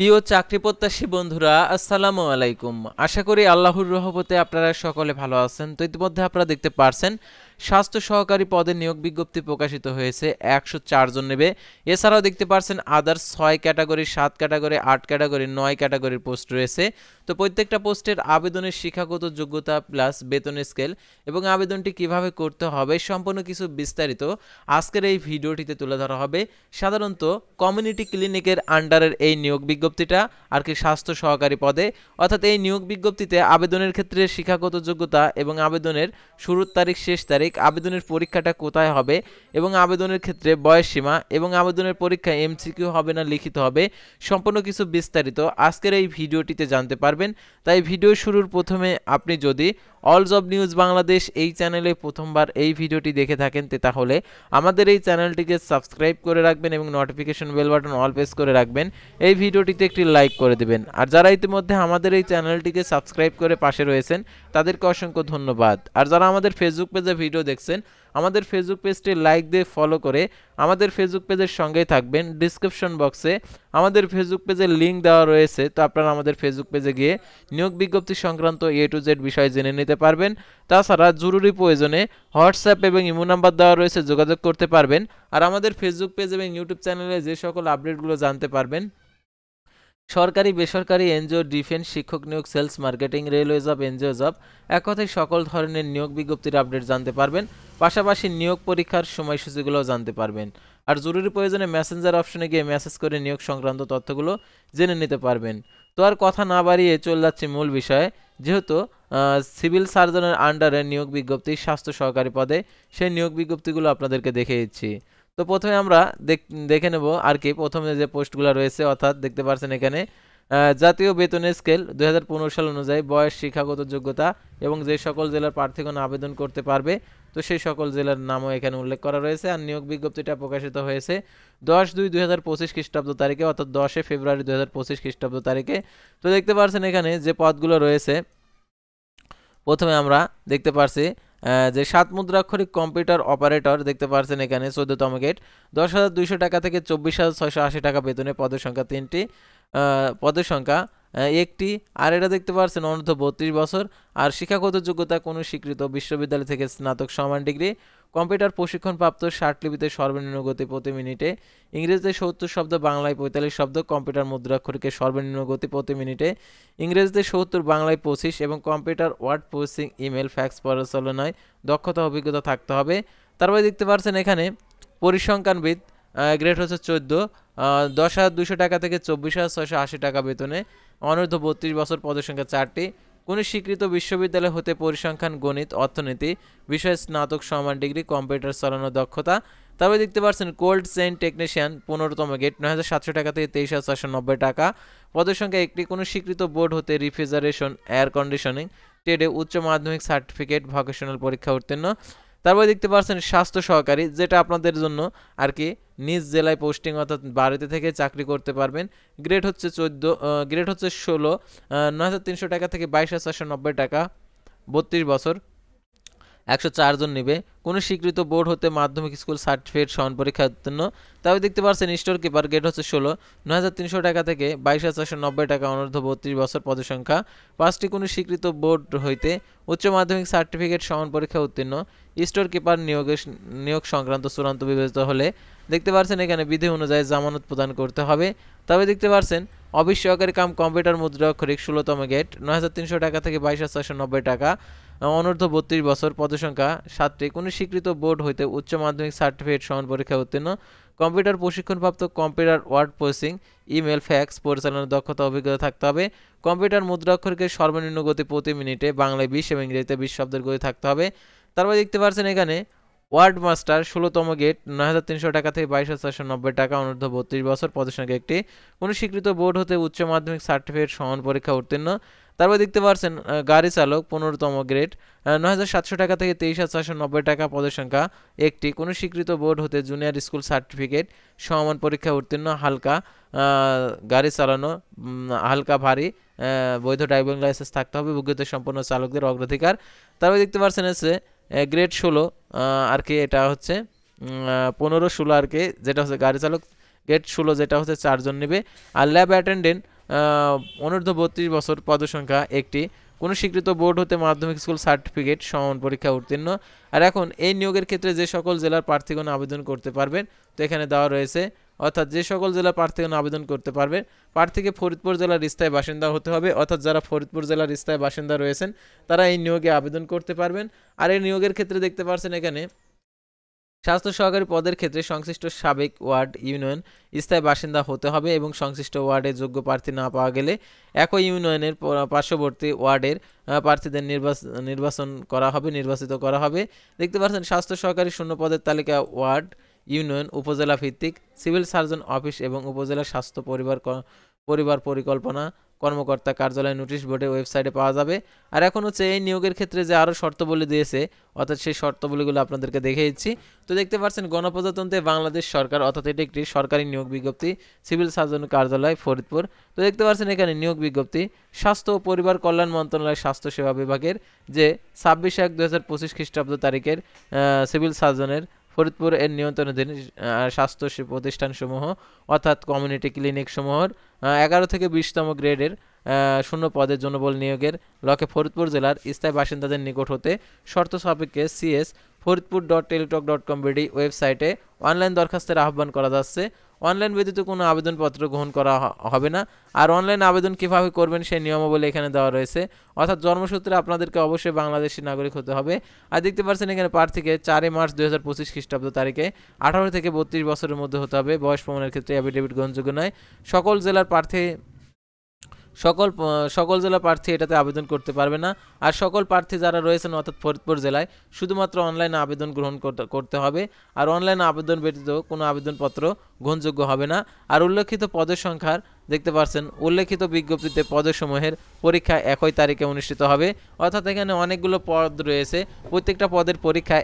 প্রিয় চাকরি প্রত্যাশী বন্ধুরা, আসসালামু আলাইকুম। আশা করি আল্লাহর রহমতে আপনারা সকলে ভালো আছেন। তো ইতিমধ্যে আপনারা দেখতে পারছেন স্বাস্থ্য সহকারী পদে নিয়োগ বিজ্ঞপ্তি প্রকাশিত হয়েছে। 104 জন নেবে। এছাড়াও দেখতে পারছেন আদার্স 6 ক্যাটাগরি, 7 ক্যাটাগরি, 8 ক্যাটাগরি, 9 ক্যাটাগরির পোস্ট রয়েছে। তো প্রত্যেকটা পোস্টের আবেদনের শিক্ষাগত যোগ্যতা প্লাস বেতন স্কেল এবং আবেদনটি কিভাবে করতে হবে সম্পূর্ণ কিছু বিস্তারিত আজকের এই ভিডিওটিতে তুলে ধরা হবে। সাধারণত কমিউনিটি ক্লিনিকের আন্ডারের এই নিয়োগ বিজ্ঞপ্তিটা আর কি স্বাস্থ্য সহকারী পদে, অর্থাৎ এই নিয়োগ বিজ্ঞপ্তিতে আবেদনের ক্ষেত্রে শিক্ষাগত যোগ্যতা এবং আবেদনের শুরুর তারিখ, শেষ তারিখ, আবেদনের পরীক্ষাটা কোথায় হবে এবং আবেদনের ক্ষেত্রে বয়স সীমা এবং আবেদনের পরীক্ষা এমসিকিউ হবে না লিখিত হবে, সম্পূর্ণ কিছু বিস্তারিত আজকের এই ভিডিওটিতে জানতে পারবেন। তাই ভিডিও শুরুর প্রথমে আপনি যদি অল জব নিউজ বাংলাদেশ এই চ্যানেলে প্রথমবার এই ভিডিওটি দেখে থাকেন তাহলে আমাদের এই চ্যানেলটিকে সাবস্ক্রাইব করে রাখবেন এবং notification bell button all press করে রাখবেন। এই ভিডিওটিতে একটি লাইক করে দেবেন। আর যারা ইতিমধ্যে আমাদের এই চ্যানেলটিকে সাবস্ক্রাইব করে পাশে রয়েছেন তাদেরকে অসংখ্য ধন্যবাদ। আর যারা আমাদের ফেসবুক পেজে ভিডিও দেখছেন, আমাদের ফেসবুক পেজটি লাইক দিয়ে ফলো করে আমাদের ফেসবুক পেজের সঙ্গেই থাকবেন। ডিসক্রিপশন বক্সে আমাদের ফেসবুক পেজের লিঙ্ক দেওয়া রয়েছে, তো আপনারা আমাদের ফেসবুক পেজে গিয়ে নিয়োগ বিজ্ঞপ্তি সংক্রান্ত এ টু জেড বিষয় জেনে নিতে পারবেন। তাছাড়া জরুরি প্রয়োজনে হোয়াটসঅ্যাপ এবং ইমো নাম্বার দেওয়া রয়েছে, যোগাযোগ করতে পারবেন। আর আমাদের ফেসবুক পেজ এবং ইউটিউব চ্যানেলে যে সকল আপডেটগুলো জানতে পারবেন, সরকারি, বেসরকারি, এনজিও, ডিফেন্স, শিক্ষক নিয়োগ, sales, marketing, railway job, NGO job, এক কথায় সকল ধরনের নিয়োগ বিজ্ঞপ্তির আপডেট জানতে পারবেন। পাশাপাশি নিয়োগ পরীক্ষার সময়সূচিগুলোও জানতে পারবেন। আর জরুরি প্রয়োজনে মেসেঞ্জার অপশনে গিয়ে মেসেজ করে নিয়োগ সংক্রান্ত তথ্যগুলো জেনে নিতে পারবেন। তো আর কথা না বাড়িয়ে চলে যাচ্ছে মূল বিষয়ে। যেহেতু সিভিল সার্জনের আন্ডারে নিয়োগ বিজ্ঞপ্তি স্বাস্থ্য সহকারী পদে, সেই নিয়োগ বিজ্ঞপ্তিগুলো আপনাদেরকে দেখে দিচ্ছি। তো প্রথমে আমরা দেখে নেব আর কি প্রথমে যে পোস্টগুলো রয়েছে, অর্থাৎ দেখতে পাচ্ছেন এখানে জাতীয় বেতনের স্কেল 2015 সাল অনুযায়ী বয়স, শিক্ষাগত যোগ্যতা এবং যে সকল জেলার প্রার্থীগণ আবেদন করতে পারবে, তো সেই সকল জেলার নামও এখানে উল্লেখ করা রয়েছে। আর নিয়োগ বিজ্ঞপ্তিটা প্রকাশিত হয়েছে 10/2/2025 খ্রিস্টাব্দ তারিখে, অর্থাৎ 10 ফেব্রুয়ারি 2025 খ্রিস্টাব্দ তারিখে। তো দেখতে পাচ্ছেন এখানে যে পদগুলো রয়েছে, প্রথমে আমরা দেখতে পারছি যে 7 মুদ্রাক্ষরিক কম্পিউটার অপারেটর, দেখতে পাচ্ছেন এখানে 14তম গেট, 10,200 টাকা থেকে 24,680 টাকা বেতনে, পদের সংখ্যা 3টি, পদের সংখ্যা একটি। আর এটা দেখতে পাচ্ছেন অনূর্ধ্ব 32 বছর। আর শিক্ষাগত যোগ্যতা কোনো স্বীকৃত বিশ্ববিদ্যালয় থেকে স্নাতক সমান ডিগ্রি, কম্পিউটার প্রশিক্ষণপ্রাপ্ত, 60 লিপিতে সর্বনিম্ন গতি প্রতি মিনিটে, ইংরেজিতে 70 শব্দ, বাংলায় 45 শব্দ, কম্পিউটার মুদ্রাক্ষরিকে সর্বনিম্ন গতি প্রতি মিনিটে, ইংরেজিতে 70, বাংলায় 25 এবং computer word processing, email, fax পরিচালনায় দক্ষতা অভিজ্ঞতা থাকতে হবে। তারপরে দেখতে পাচ্ছেন এখানে পরিসংখ্যানবিদ, গ্রেড হচ্ছে 14, 10,200 টাকা থেকে 24,680 টাকা বেতনে, অনূর্ধ্ব 32 বছর, পদের সংখ্যা 4টি, কোনো স্বীকৃত বিশ্ববিদ্যালয় হতে পরিসংখ্যান, গণিত, অর্থনীতি বিষয়ে স্নাতক সমান ডিগ্রি, কম্পিউটার চালানোর দক্ষতা। তারপরে দেখতে পাচ্ছেন কোল্ড চেইন টেকনিশিয়ান, 15তম গেট, 9,700 টাকা থেকে 23,490 টাকা, পদের সংখ্যা একটি, কোনো স্বীকৃত বোর্ড হতে রেফ্রিজারেশন, এয়ার কন্ডিশনিং ট্রেডে উচ্চ মাধ্যমিক সার্টিফিকেট, ভোকেশনাল পরীক্ষা উত্তীর্ণ। তারপরে দেখতে পাচ্ছেন স্বাস্থ্য সহকারী, যেটা আপনাদের জন্য আর কি নিজ জেলায় পোস্টিং, অর্থাৎ বাড়িতে থেকে চাকরি করতে পারবেন। গ্রেড হচ্ছে 14, গ্রেড হচ্ছে 16, 9,300 টাকা থেকে 22,490 টাকা, 32 বছর, 104 জন নেবে, কোনো স্বীকৃত বোর্ড হতে মাধ্যমিক স্কুল সার্টিফিকেট সমান পরীক্ষা উত্তীর্ণ। তবে দেখতে পাচ্ছেন স্টোর কিপার, গ্রেড হচ্ছে 16, 9,300 টাকা থেকে 22,490 টাকা, অনূর্ধ্ব 32 বছর, পদের সংখ্যা 5টি, কোনো স্বীকৃত বোর্ড হইতে উচ্চ মাধ্যমিক সার্টিফিকেট সমান পরীক্ষা উত্তীর্ণ। স্টোর কিপার নিয়োগ সংক্রান্ত চূড়ান্ত বিবেচিত হলে দেখতে পাচ্ছেন এখানে বিধি অনুযায়ী জামানত প্রদান করতে হবে। তবে দেখতে পাচ্ছেন অফিস সহকারী কাম কম্পিউটার মুদ্রাক্ষরিক, 16তম গেট, 9,300 টাকা থেকে 22,490 টাকা, অনূর্ধ্ব 32 বছর, পদের সংখ্যা 7টি, কোনো স্বীকৃত বোর্ড হইতে উচ্চ মাধ্যমিক সার্টিফিকেট সমান পরীক্ষা উত্তীর্ণ, কম্পিউটার প্রশিক্ষণপ্রাপ্ত, computer word processing, email, fax পরিচালনার দক্ষতা অভিজ্ঞতা থাকতে হবে। কম্পিউটার মুদ্রাক্ষরিকের সর্বনিম্ন গতি প্রতি মিনিটে, বাংলায় 20 এবং ইংরেজিতে 20 শব্দের গতি থাকতে হবে। তারপর দেখতে পাচ্ছেন এখানে ওয়ার্ড মাস্টার, 16তম গেট, 9,300 টাকা থেকে 22,490 টাকা, অনূর্ধ্ব 32 বছর, পদের সংখ্যা একটি, কোনো স্বীকৃত বোর্ড হতে উচ্চ মাধ্যমিক সার্টিফিকেট সমান পরীক্ষা উত্তীর্ণ। তারপর দেখতে পাচ্ছেন গাড়ি চালক, 15তম গ্রেড, 9,700 টাকা থেকে 23,490 টাকা, পদের সংখ্যা একটি, কোনো স্বীকৃত বোর্ড হতে জুনিয়র স্কুল সার্টিফিকেট সমান পরীক্ষা উত্তীর্ণ, হালকা গাড়ি চালানো, হালকা ভারী, বৈধ ড্রাইভিং লাইসেন্স থাকতে হবে, যোগ্যতা সম্পন্ন চালকদের অগ্রাধিকার। তারপরে দেখতে পাচ্ছেন হচ্ছে গ্রেড 16 আর কি, এটা হচ্ছে 15-16 আর কি, যেটা হচ্ছে গাড়ি চালক, গ্রেড 16 যেটা হচ্ছে 4 জন নেবে। আর ল্যাব অ্যাটেন্ডেন্ট অনূর্ধ্ব 32 বছর, পদসংখ্যা একটি, কোনো স্বীকৃত বোর্ড হতে মাধ্যমিক স্কুল সার্টিফিকেট, সমান পরীক্ষা উত্তীর্ণ। আর এখন এই নিয়োগের ক্ষেত্রে যে সকল জেলার প্রার্থীগণ আবেদন করতে পারবেন, তো এখানে দেওয়া রয়েছে, অর্থাৎ যে সকল জেলার প্রার্থীগণ আবেদন করতে পারবেন, প্রার্থীকে ফরিদপুর জেলার স্থায়ী বাসিন্দা হতে হবে, অর্থাৎ যারা ফরিদপুর জেলার স্থায়ী বাসিন্দা রয়েছেন তারা এই নিয়োগে আবেদন করতে পারবেন। আর এই নিয়োগের ক্ষেত্রে দেখতে পাচ্ছেন এখানে স্বাস্থ্য সহকারী পদের ক্ষেত্রে সংশ্লিষ্ট সাবেক ওয়ার্ড ইউনিয়ন স্থায়ী বাসিন্দা হতে হবে এবং সংশ্লিষ্ট ওয়ার্ডে যোগ্য প্রার্থী না পাওয়া গেলে একই ইউনিয়নের পার্শ্ববর্তী ওয়ার্ডের প্রার্থীদের নির্বাচিত করা হবে। দেখতে পাচ্ছেন স্বাস্থ্য সহকারী শূন্য পদের তালিকা ওয়ার্ড, ইউনিয়ন, উপজেলা ভিত্তিক সিভিল সার্জন অফিস এবং উপজেলা স্বাস্থ্য পরিবার পরিকল্পনা কর্মকর্তা কার্যালয় নোটিশ বোর্ডে ওয়েবসাইটে পাওয়া যাবে। আর এখন হচ্ছে এই নিয়োগের ক্ষেত্রে যে আরও শর্তাবলী দিয়েছে, অর্থাৎ সেই শর্তাবলীগুলো আপনাদেরকে দেখে দিচ্ছি। তো দেখতে পাচ্ছেন গণপ্রজাতন্ত্রে বাংলাদেশ সরকার, অর্থাৎ এটি একটি সরকারি নিয়োগ বিজ্ঞপ্তি, সিভিল সার্জন কার্যালয় ফরিদপুর। তো দেখতে পাচ্ছেন এখানে নিয়োগ বিজ্ঞপ্তি স্বাস্থ্য ও পরিবার কল্যাণ মন্ত্রণালয় স্বাস্থ্য সেবা বিভাগের যে 26/1/2025 খ্রিস্টাব্দ তারিখের সিভিল সার্জনের ফরিদপুর এর নিয়ন্ত্রণাধীন স্বাস্থ্য প্রতিষ্ঠানসমূহ, অর্থাৎ কমিউনিটি ক্লিনিক সমূহের 11 থেকে 20তম গ্রেডের শূন্য পদের জনবল নিয়োগের লক্ষ্যে ফরিদপুর জেলার স্থায়ী বাসিন্দাদের নিকট হতে শর্ত সাপেক্ষে cs.foridpur.teletalk.com.bd ওয়েবসাইটে অনলাইন দরখাস্তের আহ্বান করা যাচ্ছে। অনলাইন ব্যতীত কোনো আবেদনপত্র গ্রহণ করা হবে না। আর অনলাইন আবেদন কীভাবে করবেন সেই নিয়মাবলী এখানে দেওয়া রয়েছে, অর্থাৎ জন্মসূত্রে আপনাদেরকে অবশ্যই বাংলাদেশি নাগরিক হতে হবে। আর দেখতে পাচ্ছেন এখানে প্রার্থীকে 4 মার্চ 2025 খ্রিস্টাব্দ তারিখে 18 থেকে 32 বছরের মধ্যে হতে হবে। বয়স প্রমাণের ক্ষেত্রে অ্যাফিডেভিট গ্রহণযোগ্য নয়। সকল জেলা প্রার্থী এটাতে আবেদন করতে পারবে না। আর সকল প্রার্থী যারা রয়েছেন অর্থাৎ ফরিদপুর জেলায় শুধুমাত্র অনলাইন আবেদন গ্রহণ করতে হবে। আর অনলাইন আবেদন ব্যতীত কোনো আবেদনপত্র গ্রহণযোগ্য হবে না। আর উল্লেখিত পদের সংখ্যার দেখতে পাচ্ছেন উল্লেখিত বিজ্ঞপ্তিতে পদসমূহের পরীক্ষা একই তারিখে অনুষ্ঠিত হবে, অর্থাৎ এখানে অনেকগুলো পদ রয়েছে, প্রত্যেকটা পদের পরীক্ষা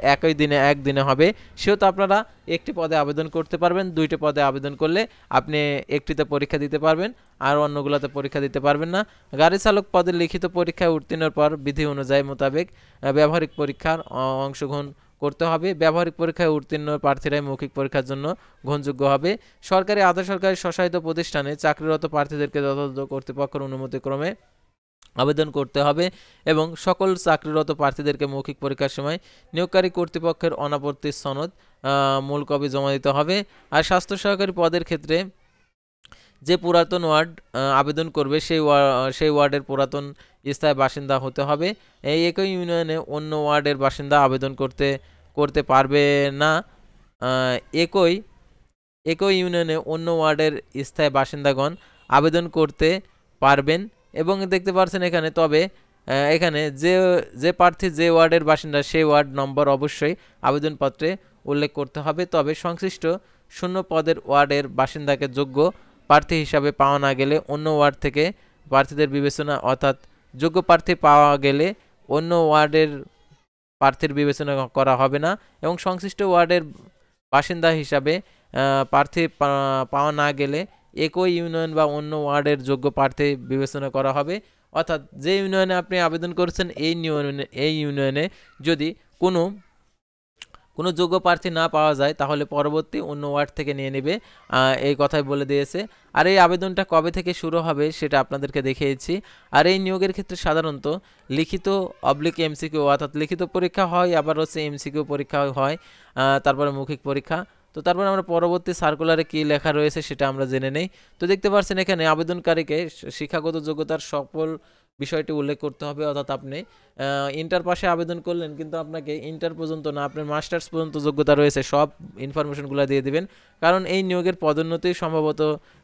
একদিনে হবে। সেহেতু আপনারা একটি পদে আবেদন করতে পারবেন, 2টি পদে আবেদন করলে আপনি একটিতে পরীক্ষা দিতে পারবেন আর অন্যগুলোতে পরীক্ষা দিতে পারবেন না। গাড়ি চালক পদের লিখিত পরীক্ষায় উত্তীর্ণের পর বিধি অনুযায়ী মোতাবেক ব্যবহারিক পরীক্ষার অংশগ্রহণ করতে হবে। ব্যবহারিক পরীক্ষায় উত্তীর্ণ প্রার্থীরাই মৌখিক পরীক্ষার জন্য গ্রহণযোগ্য হবে। সরকারি আধা সরকারি স্বশাসিত প্রতিষ্ঠানে চাকরিরত প্রার্থীদেরকে যথাযথ কর্তৃপক্ষের অনুমতিক্রমে আবেদন করতে হবে এবং সকল চাকরিরত প্রার্থীদেরকে মৌখিক পরীক্ষার সময় নিয়োগকারী কর্তৃপক্ষের অনাপত্তির সনদ মূল কপি জমা দিতে হবে। আর স্বাস্থ্য সহকারী পদের ক্ষেত্রে যে পুরাতন ওয়ার্ড আবেদন করবে সেই ওয়ার্ডের পুরাতন স্থায়ী বাসিন্দা হতে হবে। এই একই ইউনিয়নে অন্য ওয়ার্ডের বাসিন্দা আবেদন করতে পারবে না। একই ইউনিয়নে অন্য ওয়ার্ডের স্থায়ী বাসিন্দাগণ আবেদন করতে পারবেন এবং দেখতে পাচ্ছেন এখানে, তবে এখানে যে প্রার্থী যে ওয়ার্ডের বাসিন্দা সেই ওয়ার্ড নম্বর অবশ্যই আবেদনপত্রে উল্লেখ করতে হবে। তবে সংশ্লিষ্ট শূন্য পদের ওয়ার্ডের বাসিন্দাকে যোগ্য প্রার্থী হিসাবে পাওয়া না গেলে অন্য ওয়ার্ড থেকে প্রার্থীদের বিবেচনা, অর্থাৎ যোগ্য প্রার্থী পাওয়া গেলে অন্য ওয়ার্ডের প্রার্থীর বিবেচনা করা হবে না এবং সংশ্লিষ্ট ওয়ার্ডের বাসিন্দা হিসাবে প্রার্থী পাওয়া না গেলে একই ইউনিয়ন বা অন্য ওয়ার্ডের যোগ্য প্রার্থী বিবেচনা করা হবে। অর্থাৎ যে ইউনিয়নে আপনি আবেদন করেছেন এই ইউনিয়নে যদি কোনো যোগ্য প্রার্থী না পাওয়া যায় তাহলে পরবর্তী অন্য ওয়ার্ড থেকে নিয়ে নেবে, এই কথাই বলে দিয়েছে। আর এই আবেদনটা কবে থেকে শুরু হবে সেটা আপনাদেরকে দেখিয়েছি। আর এই নিয়োগের ক্ষেত্রে সাধারণত লিখিত এমসিকিউ, অর্থাৎ লিখিত পরীক্ষা হয়, আবার হচ্ছে এমসিকিউ পরীক্ষা হয়, তারপরে মৌখিক পরীক্ষা। তো তারপর আমরা পরবর্তী সার্কুলারে কী লেখা রয়েছে সেটা আমরা জেনে নেই। তো দেখতে পাচ্ছেন এখানে আবেদনকারীকে শিক্ষাগত যোগ্যতার সকল বিষয়টি উল্লেখ করতে হবে, অর্থাৎ আপনি ইন্টার পাশে আবেদন করলেন কিন্তু আপনাকে ইন্টার পর্যন্ত না, আপনার মাস্টার্স পর্যন্ত যোগ্যতা রয়েছে, সব ইনফরমেশনগুলো দিয়ে দিবেন, কারণ এই নিয়োগের পদোন্নতি সম্ভবত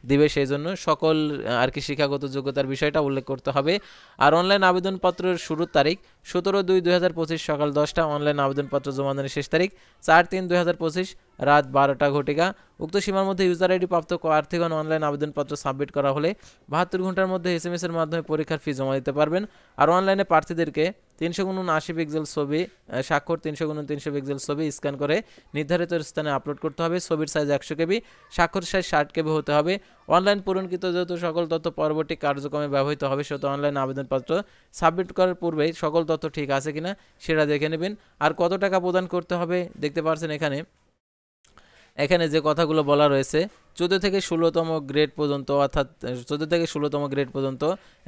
দিবে, সেই জন্য সকল আর কি শিক্ষাগত যোগ্যতার বিষয়টা উল্লেখ করতে হবে। আর অনলাইন আবেদনপত্রের শুরুর তারিখ 17/2/2025 সকাল 10টা, অনলাইন আবেদনপত্র জমাদানের শেষ তারিখ 4/3/2025 রাত 12টা ঘটিকা। উক্ত সীমার মধ্যে ইউজার আইডি প্রাপ্ত প্রার্থীগণ অনলাইন আবেদনপত্র সাবমিট করা হলে 72 ঘন্টার মধ্যে SMS এর মাধ্যমে পরীক্ষার ফি জমা দিতে পারবেন। আর অনলাইনে প্রার্থীদেরকে 300x80 পিক্সেল ছবি, স্বাক্ষর 300x300 পিক্সেল ছবি স্ক্যান করে নির্ধারিত স্থানে আপলোড করতে হবে। ছবির সাইজ 100 KB, স্বাক্ষর সাইজ 60 KB হতে হবে। অনলাইন পূরণকৃত যেহেতু সকল তথ্য পরবর্তী কার্যক্রমে ব্যবহৃত হবে, সেহেতু অনলাইন আবেদনপত্র সাবমিট করার পূর্বেই সকল তথ্য ঠিক আছে কিনা সেটা দেখে নেবেন। আর কত টাকা প্রদান করতে হবে দেখতে পাচ্ছেন এখানে যে কথাগুলো বলা রয়েছে 14 থেকে 16তম গ্রেড পর্যন্ত অর্থাৎ 14 থেকে 16তম গ্রেড পর্যন্ত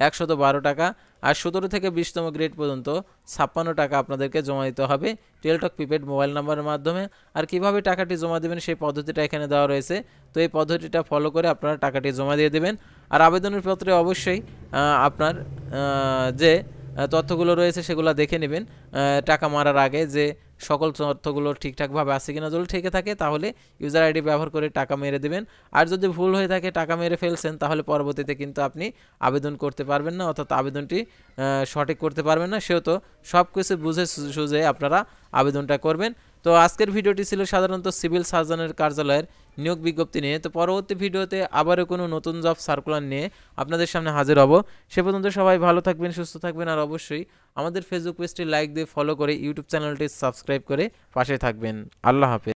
112 টাকা, আর 17 থেকে 20তম গ্রেড পর্যন্ত 56 টাকা আপনাদেরকে জমা দিতে হবে টেলটক প্রিপেড মোবাইল নাম্বারের মাধ্যমে। আর কিভাবে টাকাটি জমা দেবেন সেই পদ্ধতিটা এখানে দেওয়া রয়েছে, তো এই পদ্ধতিটা ফলো করে আপনারা টাকাটি জমা দিয়ে দেবেন। আর আবেদনের পত্রে অবশ্যই আপনার যে তথ্যগুলো রয়েছে সেগুলো দেখে নেবেন টাকা মারার আগে, যে সকল তথ্যগুলো ঠিকঠাকভাবে আছে কিনা। যদি ঠিক থাকে তাহলে ইউজার আইডি ব্যবহার করে টাকা মেরে দেবেন, আর যদি ভুল হয়ে থাকে টাকা মেরে ফেলছেন তাহলে পরবর্তীতে কিন্তু আপনি আবেদন করতে পারবেন না, অর্থাৎ আবেদনটি সঠিক করতে পারবেন না। সেহেতু সব কিছু বুঝে সুঝে আপনারা আবেদনটা করবেন। তো আজকের ভিডিওটি ছিল সাধারণত সিভিল সার্জনের কার্যালয়ের নিয়োগ বিজ্ঞপ্তি নিয়ে। তো পরবর্তী ভিডিওতে আবারও কোনো নতুন জব সার্কুলার নিয়ে আপনাদের সামনে হাজির হব। সে পর্যন্ত সবাই ভালো থাকবেন, সুস্থ থাকবেন, আর অবশ্যই আমাদের ফেসবুক পেজটি লাইক দিয়ে ফলো করে ইউটিউব চ্যানেলটি সাবস্ক্রাইব করে পাশে থাকবেন। আল্লাহ হাফেজ।